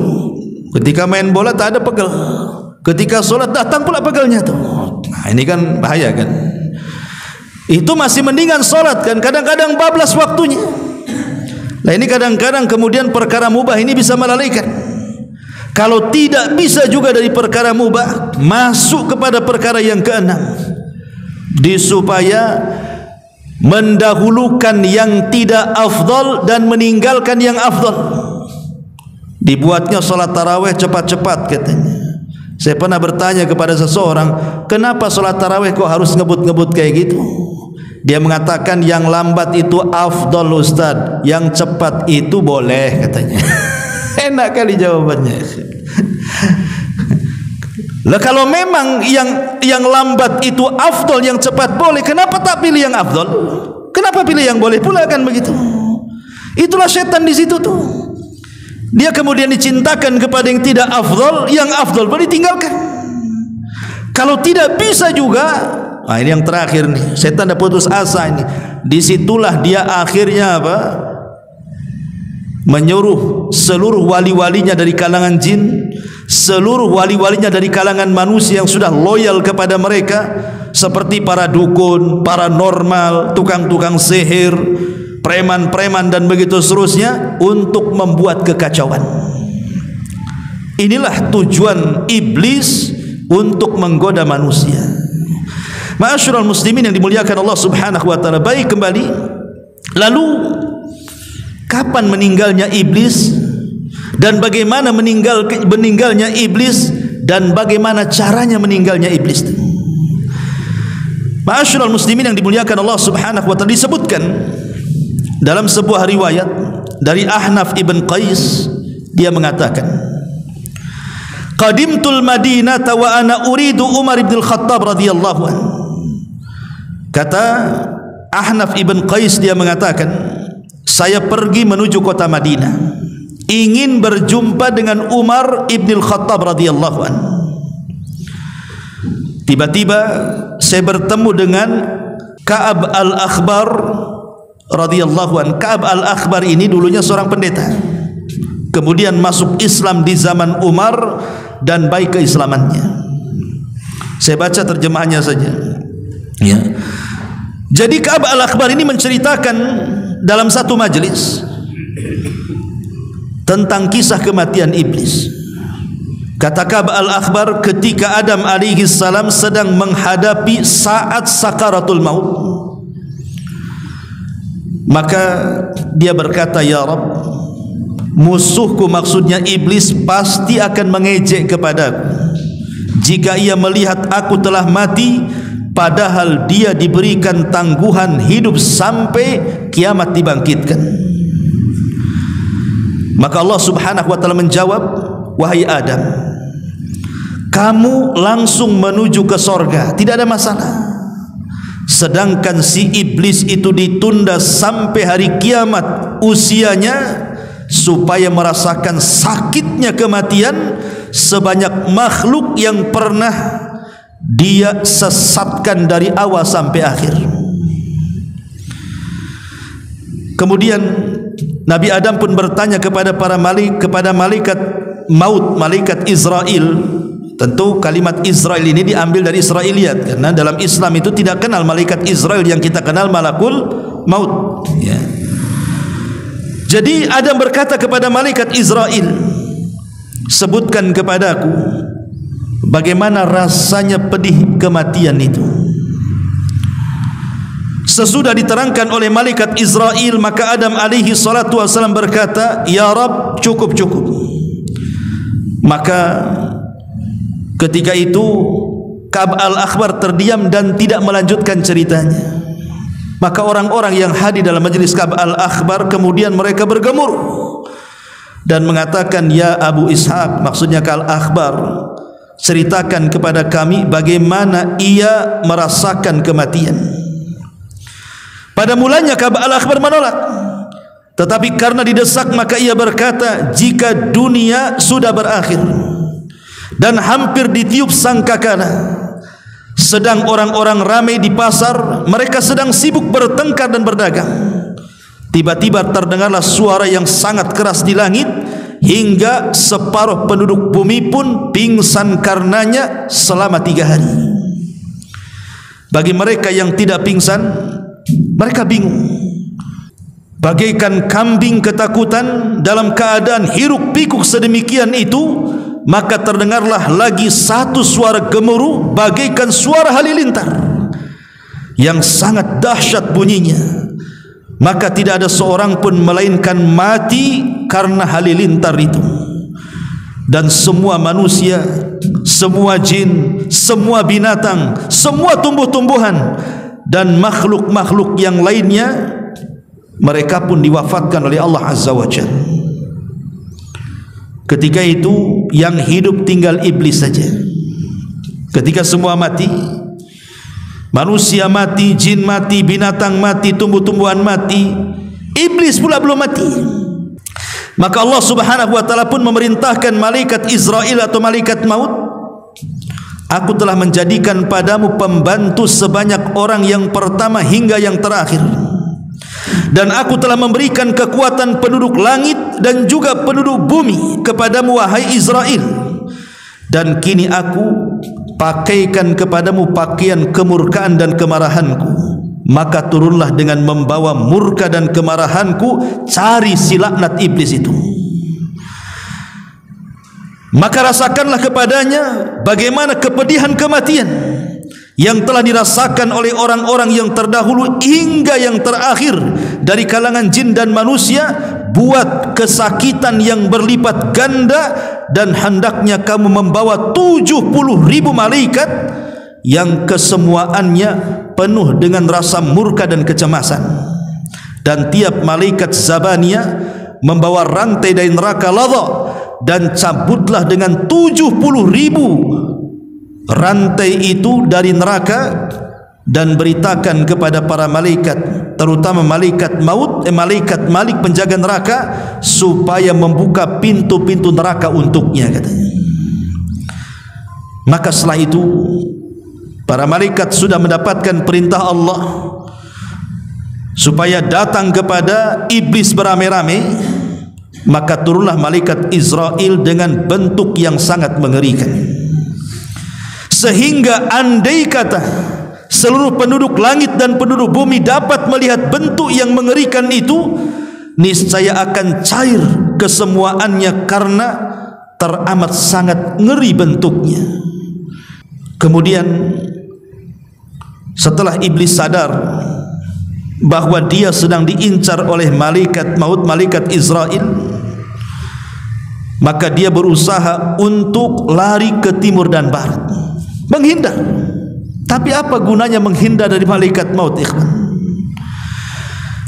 Ketika main bola tak ada pegal, ketika sholat datang pula pegalnya tuh. Nah, ini kan bahaya kan. Itu masih mendingan sholat kan, kadang-kadang bablas waktunya. Nah ini kadang-kadang kemudian perkara mubah ini bisa melalaikan. Kalau tidak bisa juga dari perkara mubah, masuk kepada perkara yang keenam, disupaya mendahulukan yang tidak afdal dan meninggalkan yang afdal. Dibuatnya sholat tarawih cepat-cepat katanya. Saya pernah bertanya kepada seseorang, kenapa sholat tarawih kok harus ngebut-ngebut kayak gitu? Dia mengatakan yang lambat itu afdal Ustaz, yang cepat itu boleh katanya. Enak kali jawabannya. Lah kalau memang yang lambat itu afdal, yang cepat boleh, kenapa tak pilih yang afdal? Kenapa pilih yang boleh pula kan begitu? Itulah setan di situ tuh. Dia kemudian dicintakan kepada yang tidak afdal, yang afdal boleh ditinggalkan. Kalau tidak bisa juga, nah ini yang terakhir nih, setan dah putus asa ini. Disitulah dia akhirnya apa? Menyuruh seluruh wali-walinya dari kalangan jin, seluruh wali-walinya dari kalangan manusia yang sudah loyal kepada mereka, seperti para dukun, paranormal, tukang-tukang sihir, preman-preman dan begitu seterusnya, untuk membuat kekacauan. Inilah tujuan iblis untuk menggoda manusia. Ma'asyiral muslimin yang dimuliakan Allah Subhanahu wa taala. Baik, kembali. Lalu kapan meninggalnya iblis? dan bagaimana meninggalnya iblis dan bagaimana caranya meninggalnya iblis. Ma'asyiral muslimin yang dimuliakan Allah Subhanahu wa taala, disebutkan dalam sebuah riwayat dari Ahnaf ibn Qais, dia mengatakan, qadimtul Madinata wa ana uridu Umar ibn al-Khattab radhiyallahu anhu. Kata Ahnaf ibn Qais, dia mengatakan, saya pergi menuju kota Madinah, ingin berjumpa dengan Umar ibn al-Khattab radhiyallahu anhu. Tiba-tiba saya bertemu dengan Ka'ab al-Akhbar radhiyallahu anhu. Ka'ab al-Akhbar ini dulunya seorang pendeta, kemudian masuk Islam di zaman Umar dan baik keislamannya. Saya baca terjemahannya saja, ya. Jadi Ka'ab al-Akhbar ini menceritakan dalam satu majelis tentang kisah kematian iblis. Kata Ka'ab al-Akhbar, ketika Adam alaihi salam sedang menghadapi saat sakaratul maut, maka dia berkata, ya Rabb, musuhku, maksudnya iblis, pasti akan mengejek kepadaku jika ia melihat aku telah mati, padahal dia diberikan tangguhan hidup sampai kiamat dibangkitkan. Maka Allah Subhanahu wa taala menjawab, wahai Adam, kamu langsung menuju ke sorga, tidak ada masalah. Sedangkan si iblis itu ditunda sampai hari kiamat usianya, supaya merasakan sakitnya kematian sebanyak makhluk yang pernah dia sesatkan dari awal sampai akhir. Kemudian Nabi Adam pun bertanya kepada malaikat maut, malaikat Israel. Tentu kalimat Israel ini diambil dari Israiliyat, karena dalam Islam itu tidak kenal malaikat Israel yang kita kenal malakul maut, ya. Jadi Adam berkata kepada malaikat Israel, sebutkan kepadaku bagaimana rasanya pedih kematian itu. Sesudah diterangkan oleh malaikat Israel, maka Adam alaihi salatu wasallam berkata, ya Rabb, cukup. Maka ketika itu Ka'ab al-Akhbar terdiam dan tidak melanjutkan ceritanya. Maka orang-orang yang hadir dalam majelis Ka'ab al-Akhbar kemudian mereka bergemuruh dan mengatakan, ya Abu Ishaq, maksudnya Ka'ab al-Akhbar, ceritakan kepada kami bagaimana ia merasakan kematian. Pada mulanya Ka'ab al-Akhbar menolak, tetapi karena didesak maka ia berkata, jika dunia sudah berakhir dan hampir ditiup sangkakala, sedang orang-orang ramai di pasar, mereka sedang sibuk bertengkar dan berdagang, tiba-tiba terdengarlah suara yang sangat keras di langit, hingga separuh penduduk bumi pun pingsan karenanya selama 3 hari. Bagi mereka yang tidak pingsan, mereka bingung, bagaikan kambing ketakutan dalam keadaan hiruk pikuk sedemikian itu. Maka terdengarlah lagi satu suara gemuruh bagaikan suara halilintar yang sangat dahsyat bunyinya. Maka tidak ada seorang pun melainkan mati karena halilintar itu. Dan semua manusia, semua jin, semua binatang, semua tumbuh-tumbuhan dan makhluk-makhluk yang lainnya, mereka pun diwafatkan oleh Allah Azza wa Jalla. Ketika itu yang hidup tinggal iblis saja. Ketika semua mati, manusia mati, jin mati, binatang mati, tumbuh-tumbuhan mati, iblis pula belum mati. Maka Allah Subhanahu wa taala pun memerintahkan malaikat Israel atau malaikat maut, aku telah menjadikan padamu pembantu sebanyak orang yang pertama hingga yang terakhir. Dan aku telah memberikan kekuatan penduduk langit dan juga penduduk bumi kepadamu wahai Israel. Dan kini aku pakaikan kepadamu pakaian kemurkaan dan kemarahanku. Maka turunlah dengan membawa murka dan kemarahanku, cari si laknat iblis itu. Maka rasakanlah kepadanya bagaimana kepedihan kematian yang telah dirasakan oleh orang-orang yang terdahulu hingga yang terakhir dari kalangan jin dan manusia, buat kesakitan yang berlipat ganda, dan hendaknya kamu membawa 70.000 malaikat yang kesemuaannya penuh dengan rasa murka dan kecemasan. Dan tiap malaikat Zabaniyah membawa rantai dari neraka Ladha, dan cabutlah dengan 70.000 rantai itu dari neraka, dan beritakan kepada para malaikat, terutama malaikat maut, malaikat Malik penjaga neraka, supaya membuka pintu-pintu neraka untuknya, katanya. Maka setelah itu para malaikat sudah mendapatkan perintah Allah supaya datang kepada iblis beramai-ramai, maka turunlah malaikat Israel dengan bentuk yang sangat mengerikan, sehingga andai kata seluruh penduduk langit dan penduduk bumi dapat melihat bentuk yang mengerikan itu, niscaya akan cair kesemuaannya karena teramat sangat ngeri bentuknya. Kemudian setelah iblis sadar bahwa dia sedang diincar oleh malaikat maut, malaikat Israel, maka dia berusaha untuk lari ke timur dan barat, menghindar. Tapi apa gunanya menghindar dari malaikat maut, ikhwan?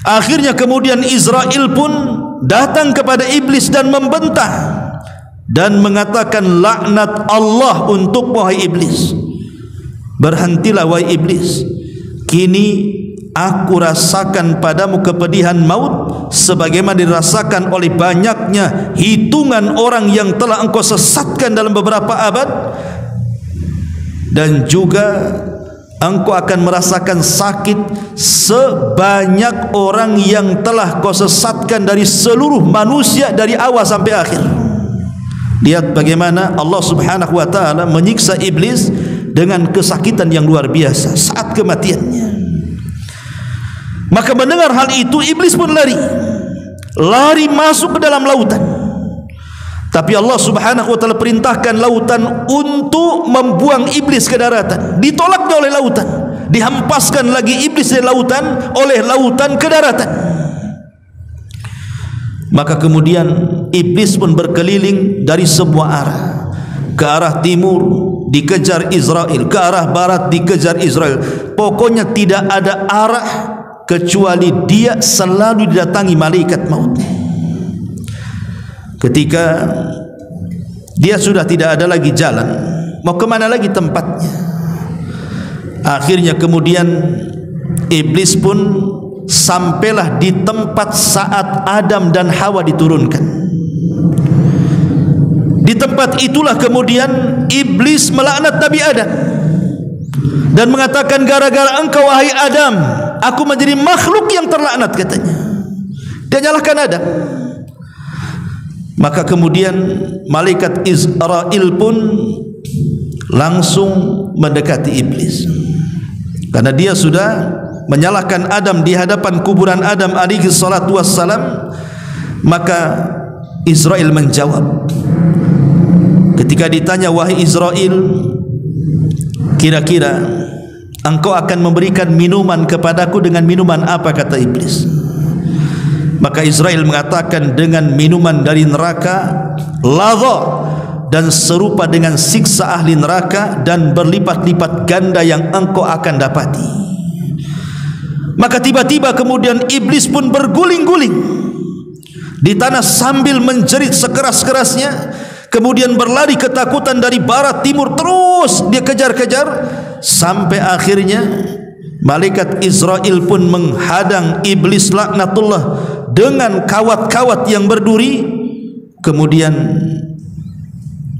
Akhirnya kemudian Israel pun datang kepada iblis dan membantah dan mengatakan, laknat Allah untuk wahai iblis. Berhentilah wahai iblis, kini aku rasakan padamu kepedihan maut sebagaimana dirasakan oleh banyaknya hitungan orang yang telah engkau sesatkan dalam beberapa abad, dan juga engkau akan merasakan sakit sebanyak orang yang telah kau sesatkan dari seluruh manusia dari awal sampai akhir. Lihat bagaimana Allah Subhanahu wa ta'ala menyiksa iblis dengan kesakitan yang luar biasa saat kematiannya. Maka mendengar hal itu, iblis pun lari masuk ke dalam lautan. Tapi Allah Subhanahu wa ta'ala perintahkan lautan untuk membuang iblis ke daratan. Ditolaknya oleh lautan, dihempaskan lagi iblis dari lautan oleh lautan ke daratan. Maka kemudian iblis pun berkeliling dari semua arah. Ke arah timur dikejar Israel, ke arah barat dikejar Israel. Pokoknya tidak ada arah kecuali dia selalu didatangi malaikat maut. Ketika dia sudah tidak ada lagi jalan, mau kemana lagi tempatnya, akhirnya kemudian iblis pun sampailah di tempat saat Adam dan Hawa diturunkan. Di tempat itulah kemudian iblis melaknat Nabi Adam dan mengatakan, gara-gara engkau wahai Adam, aku menjadi makhluk yang terlaknat, katanya. Dia nyalahkan Adam. Maka kemudian malaikat Israel pun langsung mendekati iblis, karena dia sudah menyalahkan Adam di hadapan kuburan Adam alaihi salatu wassalam. Maka Israel menjawab, ketika ditanya, wahai Israel, kira-kira engkau akan memberikan minuman kepadaku dengan minuman apa, kata iblis. Maka Israel mengatakan, dengan minuman dari neraka Ladha, dan serupa dengan siksa ahli neraka dan berlipat-lipat ganda yang engkau akan dapati. Maka tiba-tiba kemudian iblis pun berguling-guling di tanah sambil menjerit sekeras-kerasnya. Kemudian berlari ketakutan dari barat timur, terus dia kejar-kejar sampai akhirnya malaikat Israel pun menghadang iblis laknatullah dengan kawat-kawat yang berduri. Kemudian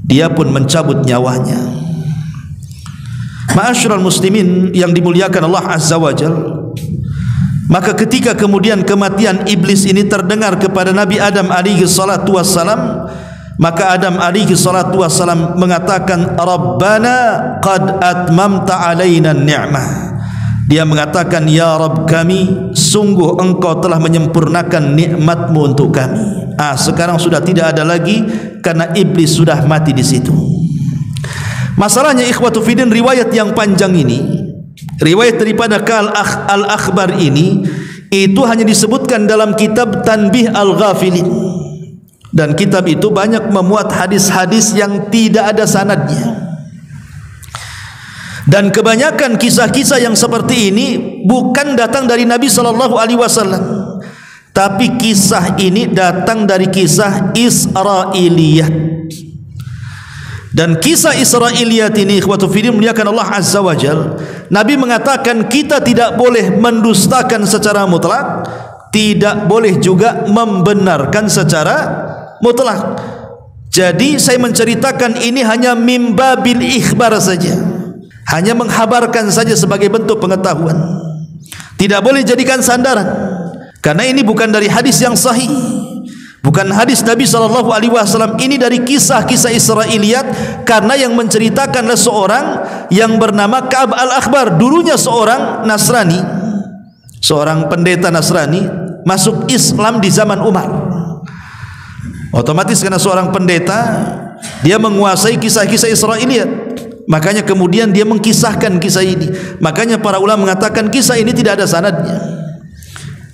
dia pun mencabut nyawanya. Ma'asyiral muslimin yang dimuliakan Allah Azza wa Jalla, maka ketika kemudian kematian iblis ini terdengar kepada Nabi Adam alaihi salatu wassalam, maka Adam alaihi salatu wassalam mengatakan, Rabbana qad atmamta alaina ni'mah. Dia mengatakan, ya Rabb kami, sungguh engkau telah menyempurnakan nikmatmu untuk kami. Sekarang sudah tidak ada lagi karena iblis sudah mati di situ. Masalahnya ikhwatu fiddin, riwayat yang panjang ini, riwayat daripada Al-Akhbar ini Itu hanya disebutkan dalam kitab Tanbih Al-Ghafilin, dan kitab itu banyak memuat hadis-hadis yang tidak ada sanadnya. Dan kebanyakan kisah-kisah yang seperti ini bukan datang dari Nabi sallallahu alaihi wasallam, tapi kisah ini datang dari kisah Israiliyat. Dan kisah Israiliyat ini, ikhwatu fillah, muliakan Allah Azza wa Jal, Nabi mengatakan kita tidak boleh mendustakan secara mutlak, tidak boleh juga membenarkan secara mutlak. Jadi saya menceritakan ini hanya mimbabil ikhbar saja, hanya menghabarkan saja sebagai bentuk pengetahuan, tidak boleh jadikan sandaran, karena ini bukan dari hadis yang sahih, bukan hadis Nabi SAW. Ini dari kisah-kisah Israiliyat, karena yang menceritakanlah seorang yang bernama Ka'ab al-Akhbar, dulunya seorang Nasrani, seorang pendeta Nasrani, masuk Islam di zaman Umar. Otomatis karena seorang pendeta, dia menguasai kisah-kisah Israiliyat, makanya kemudian dia mengkisahkan kisah ini. Makanya para ulama mengatakan kisah ini tidak ada sanadnya.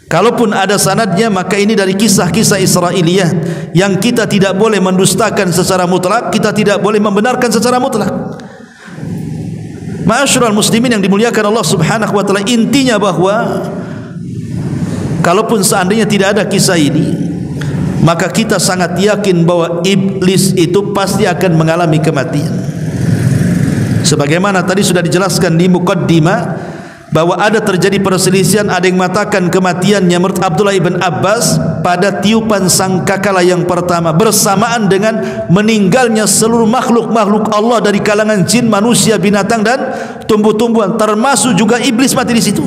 Kalaupun ada sanadnya, maka ini dari kisah-kisah Israiliyat yang kita tidak boleh mendustakan secara mutlak, kita tidak boleh membenarkan secara mutlak. Ma'asyiral muslimin yang dimuliakan Allah Subhanahu wa taala, intinya bahwa kalaupun seandainya tidak ada kisah ini, maka kita sangat yakin bahwa iblis itu pasti akan mengalami kematian. Sebagaimana tadi sudah dijelaskan di muqaddimah bahwa ada terjadi perselisihan, ada yang mengatakan kematiannya menurut Abdullah ibn Abbas pada tiupan sangkakala yang pertama, bersamaan dengan meninggalnya seluruh makhluk-makhluk Allah dari kalangan jin, manusia, binatang dan tumbuh-tumbuhan, termasuk juga iblis mati di situ.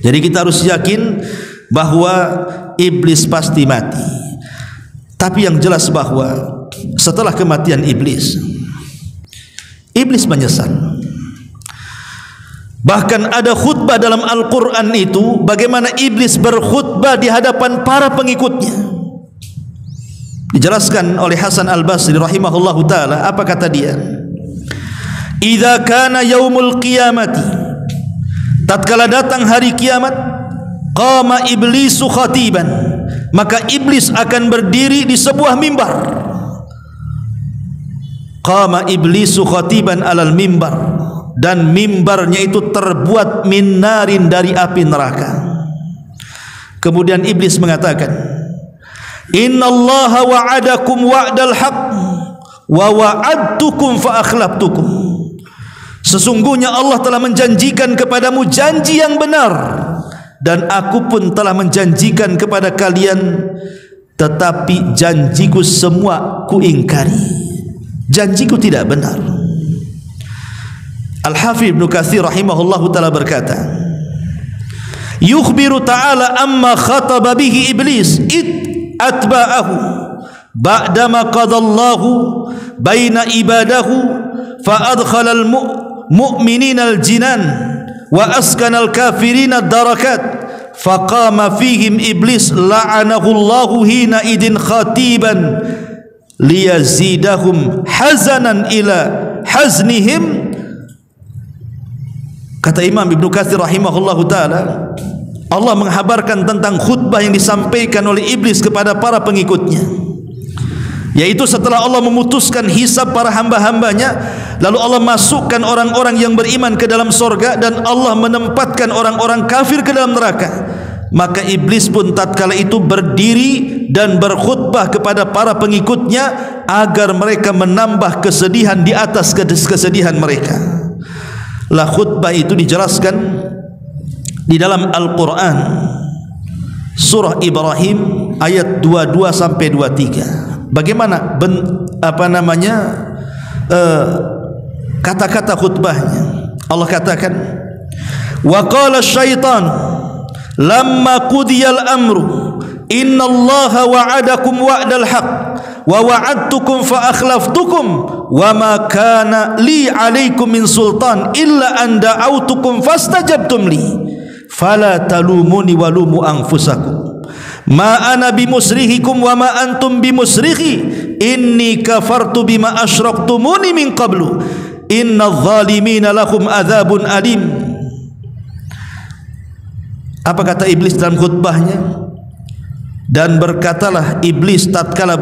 Jadi kita harus yakin bahwa iblis pasti mati. Tapi yang jelas bahwa setelah kematian iblis menyesal. Bahkan ada khutbah dalam Al-Quran itu, bagaimana iblis berkhutbah di hadapan para pengikutnya. Dijelaskan oleh Hasan Al-Basri rahimahullahu ta'ala, apa kata dia? Idza kana yaumul qiyamati, tatkala datang hari kiamat, qama iblisu khatiban, maka iblis akan berdiri di sebuah mimbar. Qama iblisu khatiban alal mimbar, dan mimbarnya itu terbuat min narin, dari api neraka. Kemudian iblis mengatakan, innallaha wa'adakum wa'dal haqq wa wa'adtukum fa akhlaftukum. Sesungguhnya Allah telah menjanjikan kepadamu janji yang benar, dan aku pun telah menjanjikan kepada kalian, tetapi janjiku semua kuingkari. Janjiku tidak benar. Al-Hafidh Ibnu Katsir rahimahullahu ta'ala berkata, yukhbiru ta'ala amma khataba bihi iblis id atba'ahu ba'dama qadallahu baina ibadahu fa adkhala al-mu'minina al-jinan wa askana al-kafirina ad-darakat faqama fihim iblis la'anahu Allahu hina idin khatiban liyazidahum hazanan ila haznihim. Kata Imam Ibnu Katsir rahimahullahu ta'ala, Allah menghabarkan tentang khutbah yang disampaikan oleh iblis kepada para pengikutnya, yaitu setelah Allah memutuskan hisab para hamba-hambanya, lalu Allah masukkan orang-orang yang beriman ke dalam sorga, dan Allah menempatkan orang-orang kafir ke dalam neraka. Maka iblis pun tatkala itu berdiri dan berkhutbah kepada para pengikutnya agar mereka menambah kesedihan di atas kesedihan mereka. Lah khutbah itu dijelaskan di dalam Al-Quran, surah Ibrahim ayat 22 sampai 23. Bagaimana kata-kata khutbahnya? Allah katakan, wa qala syaitan lamma qudiyal amru innallaha wa'adakum wa'dal haqq wa wa'adtukum fa akhlaftukum wa ma kana li 'alaikum min sultan illa an da'autukum fastajabtum li fala talumuni wa lumu anfusakum ma ana bimusrihikum wa ma antum bimusrikhi inni kafartu bima asyraktumuni min qablu innadh dhalimina lahum adzabun alim. Apa kata iblis dalam khutbahnya? Dan berkatalah iblis tatkala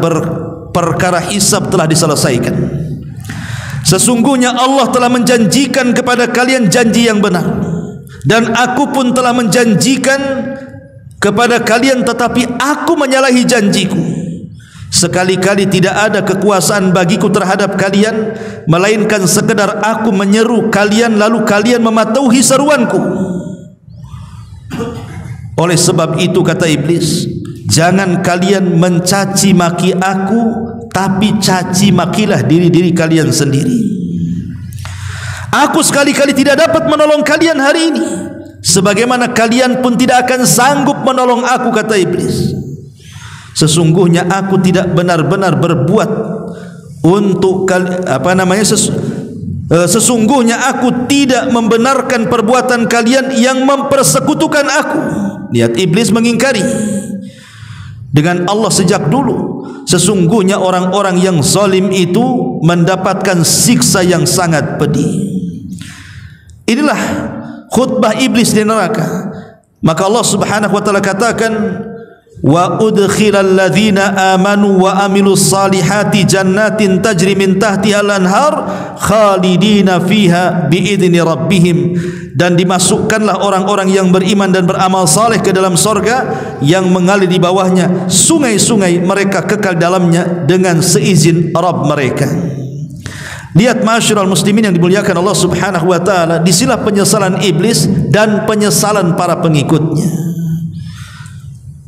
perkara hisab telah diselesaikan, sesungguhnya Allah telah menjanjikan kepada kalian janji yang benar, dan aku pun telah menjanjikan kepada kalian, tetapi aku menyalahi janjiku. Sekali-kali tidak ada kekuasaan bagiku terhadap kalian, melainkan sekedar aku menyeru kalian lalu kalian mematuhi seruanku. Oleh sebab itu kata iblis, jangan kalian mencaci maki aku, tapi caci makilah diri-diri kalian sendiri. Aku sekali-kali tidak dapat menolong kalian hari ini, sebagaimana kalian pun tidak akan sanggup menolong aku, kata iblis. Sesungguhnya aku tidak benar-benar berbuat untuk sesungguhnya aku tidak membenarkan perbuatan kalian yang mempersekutukan aku. Lihat, iblis mengingkari dengan Allah sejak dulu. Sesungguhnya orang-orang yang zalim itu mendapatkan siksa yang sangat pedih. Inilah khutbah iblis di neraka. Maka Allah Subhanahu wa taala katakan, wa udkhilal ladzina amanu wa amilus salihati jannatin tajri min tahtiha al-anhar khalidina fiha biidzni rabbihim, dan dimasukkanlah orang-orang yang beriman dan beramal saleh ke dalam sorga yang mengalir di bawahnya sungai-sungai, mereka kekal dalamnya dengan seizin Rabb mereka. Lihat ma'asyiral muslimin yang dimuliakan Allah Subhanahu wa taala, disinilah penyesalan iblis dan penyesalan para pengikutnya.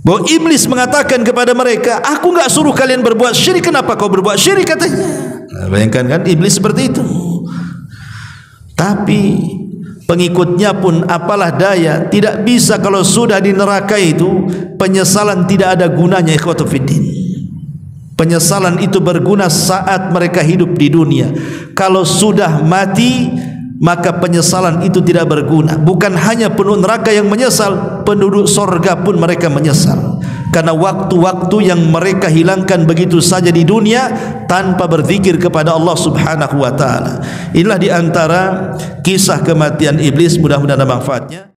Bahwa iblis mengatakan kepada mereka, aku enggak suruh kalian berbuat syirik, kenapa kau berbuat syirik, katanya. Nah, bayangkan kan iblis seperti itu. Tapi pengikutnya pun apalah daya, tidak bisa. Kalau sudah di neraka itu, penyesalan tidak ada gunanya, ikhwatu fiddin. Penyesalan itu berguna saat mereka hidup di dunia. Kalau sudah mati, maka penyesalan itu tidak berguna. Bukan hanya penduduk neraka yang menyesal, penduduk sorga pun mereka menyesal, karena waktu-waktu yang mereka hilangkan begitu saja di dunia tanpa berzikir kepada Allah Subhanahu wa taala. Inilah di antara kisah kematian iblis. Mudah-mudahan ada manfaatnya.